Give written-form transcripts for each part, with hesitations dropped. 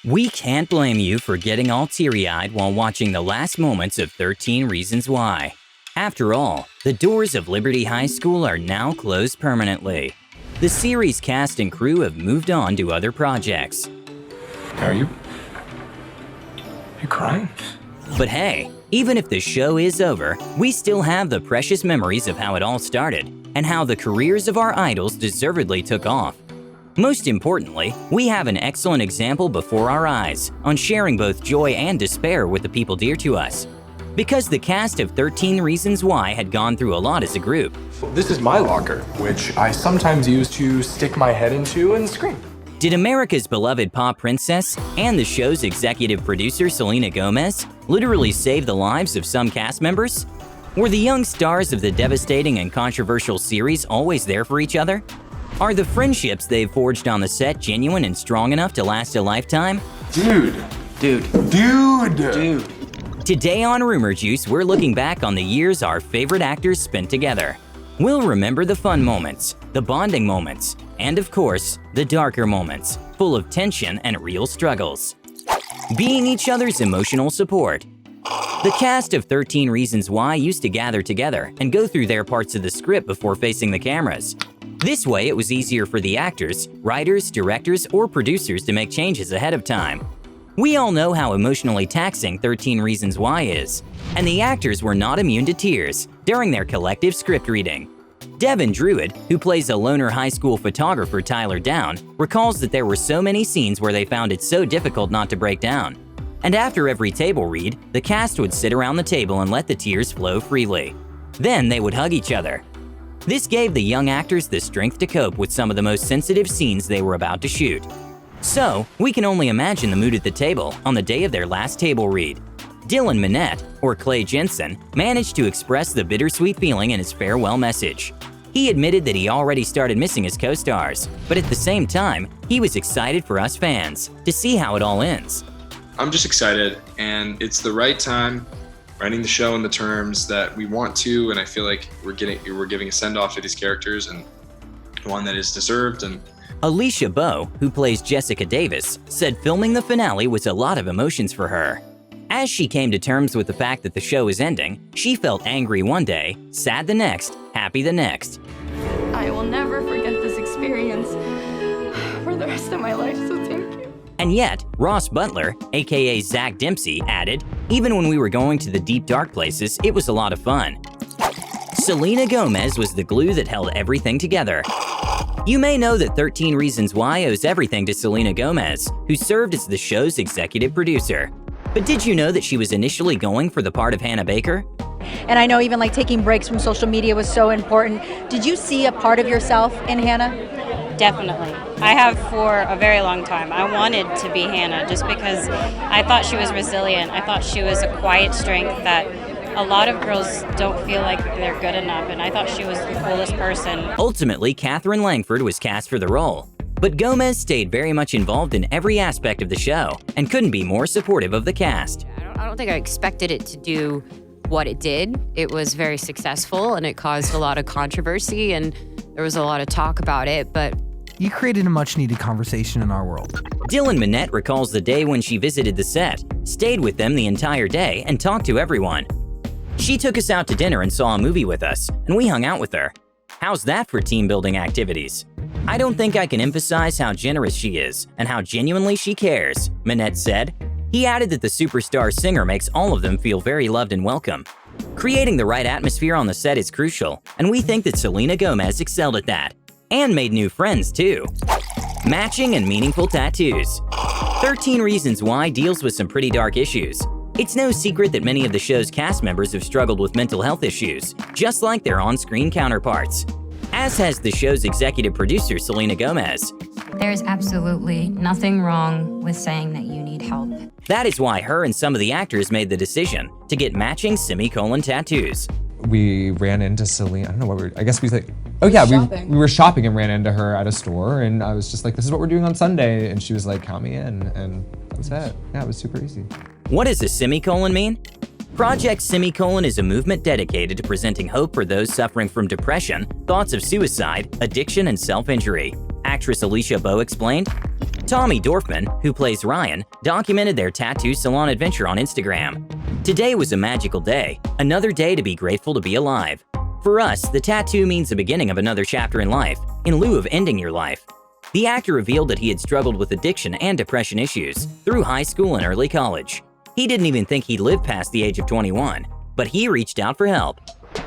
We can't blame you for getting all teary-eyed while watching the last moments of 13 Reasons Why. After all, the doors of Liberty High School are now closed permanently. The series cast and crew have moved on to other projects. Are you crying? But hey, even if the show is over, we still have the precious memories of how it all started and how the careers of our idols deservedly took off. Most importantly, we have an excellent example before our eyes on sharing both joy and despair with the people dear to us. Because the cast of 13 Reasons Why had gone through a lot as a group. This is my locker, which I sometimes use to stick my head into and scream. Did America's beloved pop princess and the show's executive producer Selena Gomez literally save the lives of some cast members? Were the young stars of the devastating and controversial series always there for each other? Are the friendships they've forged on the set genuine and strong enough to last a lifetime? Dude. Today on Rumor Juice, we're looking back on the years our favorite actors spent together. We'll remember the fun moments, the bonding moments, and of course, the darker moments, full of tension and real struggles. Being each other's emotional support. The cast of 13 Reasons Why used to gather together and go through their parts of the script before facing the cameras. This way, it was easier for the actors, writers, directors, or producers to make changes ahead of time. We all know how emotionally taxing 13 Reasons Why is, and the actors were not immune to tears during their collective script reading. Devin Druid, who plays a loner high school photographer Tyler Down, recalls that there were so many scenes where they found it so difficult not to break down. And after every table read, the cast would sit around the table and let the tears flow freely. Then they would hug each other. This gave the young actors the strength to cope with some of the most sensitive scenes they were about to shoot. So, we can only imagine the mood at the table on the day of their last table read. Dylan Minnette, or Clay Jensen, managed to express the bittersweet feeling in his farewell message. He admitted that he already started missing his co-stars, but at the same time, he was excited for us fans to see how it all ends. I'm just excited, and it's the right time, writing the show in the terms that we want to, and I feel like we're giving a send-off to these characters, and one that is deserved. And Alicia Bowe, who plays Jessica Davis, said filming the finale was a lot of emotions for her. As she came to terms with the fact that the show is ending, she felt angry one day, sad the next, happy the next. I will never forget this experience for the rest of my life, so thank you. And yet, Ross Butler, aka Zach Dempsey, added, even when we were going to the deep dark places, it was a lot of fun. Selena Gomez was the glue that held everything together. You may know that 13 Reasons Why owes everything to Selena Gomez, who served as the show's executive producer. But did you know that she was initially going for the part of Hannah Baker? And I know even like taking breaks from social media was so important. Did you see a part of yourself in Hannah? Definitely. I have for a very long time. I wanted to be Hannah just because I thought she was resilient. I thought she was a quiet strength that a lot of girls don't feel like they're good enough, and I thought she was the coolest person. Ultimately, Katherine Langford was cast for the role. But Gomez stayed very much involved in every aspect of the show and couldn't be more supportive of the cast. I don't think I expected it to do what it did. It was very successful and it caused a lot of controversy and there was a lot of talk about it, but you created a much-needed conversation in our world. Dylan Minnette recalls the day when she visited the set, stayed with them the entire day, and talked to everyone. She took us out to dinner and saw a movie with us, and we hung out with her. How's that for team-building activities? I don't think I can emphasize how generous she is and how genuinely she cares, Minnette said. He added that the superstar singer makes all of them feel very loved and welcome. Creating the right atmosphere on the set is crucial, and we think that Selena Gomez excelled at that. And made new friends, too. Matching and meaningful tattoos. 13 Reasons Why deals with some pretty dark issues. It's no secret that many of the show's cast members have struggled with mental health issues, just like their on-screen counterparts. As has the show's executive producer, Selena Gomez. There's absolutely nothing wrong with saying that you need help. That is why her and some of the actors made the decision to get matching semicolon tattoos. We ran into Selena, I don't know what I guess we like, oh yeah, we were shopping and ran into her at a store and I was just like, this is what we're doing on Sunday. And she was like, count me in, and that was it. Yeah, it was super easy. What does a semicolon mean? Project Semicolon is a movement dedicated to presenting hope for those suffering from depression, thoughts of suicide, addiction, and self-injury. Actress Alicia Bowe explained, Tommy Dorfman, who plays Ryan, documented their tattoo salon adventure on Instagram. Today was a magical day, another day to be grateful to be alive. For us, the tattoo means the beginning of another chapter in life, in lieu of ending your life. The actor revealed that he had struggled with addiction and depression issues through high school and early college. He didn't even think he'd live past the age of 21, but he reached out for help.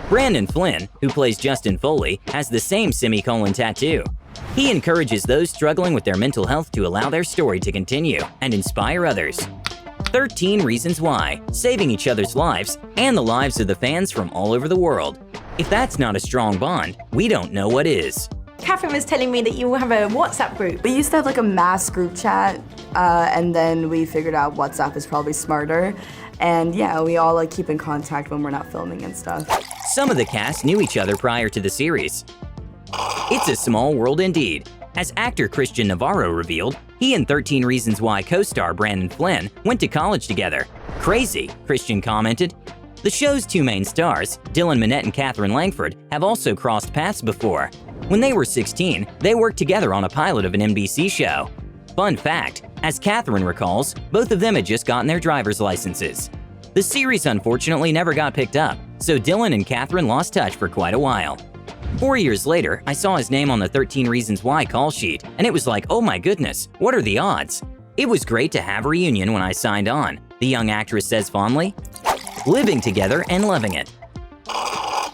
Brandon Flynn, who plays Justin Foley, has the same semicolon tattoo. He encourages those struggling with their mental health to allow their story to continue and inspire others. 13 Reasons Why, saving each other's lives and the lives of the fans from all over the world. If that's not a strong bond, we don't know what is. Catherine was telling me that you have a WhatsApp group. We used to have like a mass group chat, and then we figured out WhatsApp is probably smarter. And yeah, we all like keep in contact when we're not filming and stuff. Some of the cast knew each other prior to the series. It's a small world indeed. As actor Christian Navarro revealed, he and 13 Reasons Why co-star Brandon Flynn went to college together. Crazy, Christian commented. The show's two main stars, Dylan Minnette and Catherine Langford, have also crossed paths before. When they were 16, they worked together on a pilot of an NBC show. Fun fact, as Catherine recalls, both of them had just gotten their driver's licenses. The series unfortunately never got picked up, so Dylan and Catherine lost touch for quite a while. 4 years later, I saw his name on the 13 Reasons Why call sheet, and it was like, oh my goodness, what are the odds? It was great to have a reunion when I signed on, the young actress says fondly. Living together and loving it.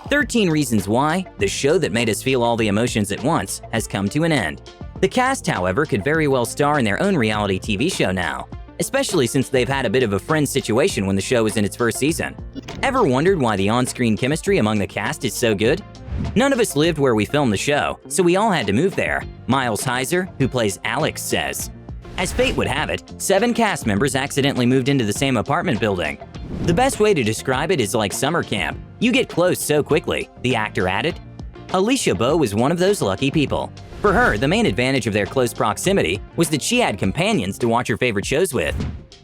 13 Reasons Why, the show that made us feel all the emotions at once, has come to an end. The cast, however, could very well star in their own reality TV show now, especially since they've had a bit of a friend situation when the show was in its first season. Ever wondered why the on-screen chemistry among the cast is so good? None of us lived where we filmed the show, so we all had to move there, Miles Heiser, who plays Alex, says. As fate would have it, 7 cast members accidentally moved into the same apartment building. The best way to describe it is like summer camp. You get close so quickly, the actor added. Alicia Bowe was one of those lucky people. For her, the main advantage of their close proximity was that she had companions to watch her favorite shows with.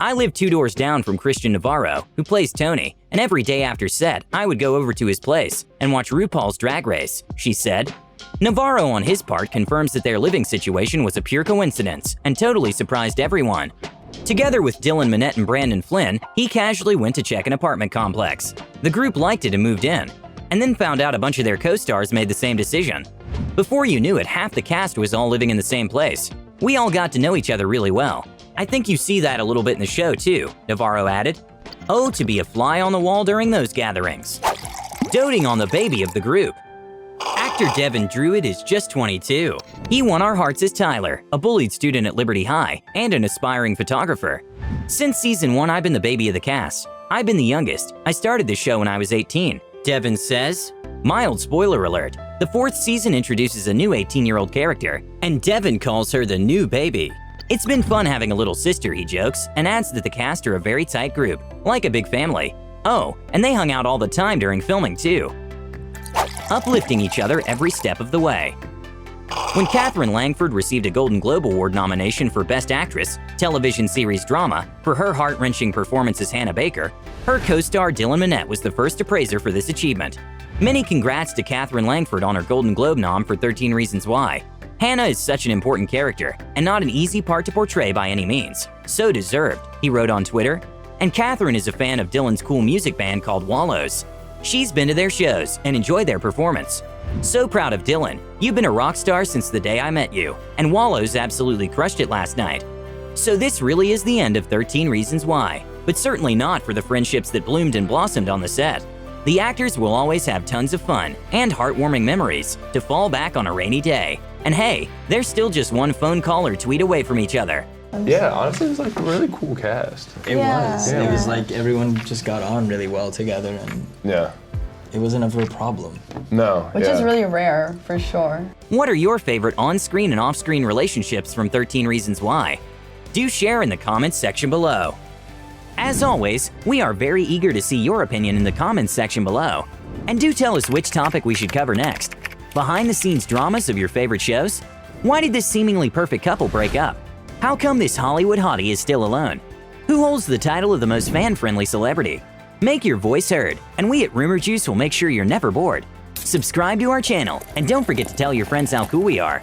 I lived 2 doors down from Christian Navarro, who plays Tony, and every day after set, I would go over to his place and watch RuPaul's Drag Race, she said. Navarro, on his part, confirms that their living situation was a pure coincidence and totally surprised everyone. Together with Dylan Minnette and Brandon Flynn, he casually went to check an apartment complex. The group liked it and moved in, and then found out a bunch of their co-stars made the same decision. Before you knew it, half the cast was all living in the same place. We all got to know each other really well. I think you see that a little bit in the show too, Navarro added. Oh, to be a fly on the wall during those gatherings. Doting on the baby of the group. Actor Devin Druid is just 22. He won our hearts as Tyler, a bullied student at Liberty High and an aspiring photographer. Since season 1, I've been the baby of the cast. I've been the youngest. I started the show when I was 18, Devin says. Mild spoiler alert, the 4th season introduces a new 18-year-old character, and Devin calls her the new baby. It's been fun having a little sister, he jokes, and adds that the cast are a very tight group, like a big family. Oh, and they hung out all the time during filming too. Uplifting each other every step of the way. When Catherine Langford received a Golden Globe Award nomination for Best Actress, Television Series Drama, for her heart-wrenching performance as Hannah Baker, her co-star Dylan Minnette was the first to praise her for this achievement. Many congrats to Catherine Langford on her Golden Globe nom for 13 Reasons Why. Hannah is such an important character, and not an easy part to portray by any means. So deserved, he wrote on Twitter. And Catherine is a fan of Dylan's cool music band called Wallows. She's been to their shows and enjoyed their performance. So proud of Dylan. You've been a rock star since the day I met you, and Wallows absolutely crushed it last night. So this really is the end of 13 Reasons Why, but certainly not for the friendships that bloomed and blossomed on the set. The actors will always have tons of fun and heartwarming memories to fall back on a rainy day. And hey, they're still just one phone call or tweet away from each other. Yeah, honestly, it was like a really cool cast. It was. It was like everyone just got on really well together, and it wasn't ever a problem. No, Which is really rare, for sure. What are your favorite on-screen and off-screen relationships from 13 Reasons Why? Do share in the comments section below. As always, we are very eager to see your opinion in the comments section below. And do tell us which topic we should cover next. Behind-the-scenes dramas of your favorite shows? Why did this seemingly perfect couple break up? How come this Hollywood hottie is still alone? Who holds the title of the most fan-friendly celebrity? Make your voice heard, and we at Rumor Juice will make sure you're never bored. Subscribe to our channel, and don't forget to tell your friends how cool we are.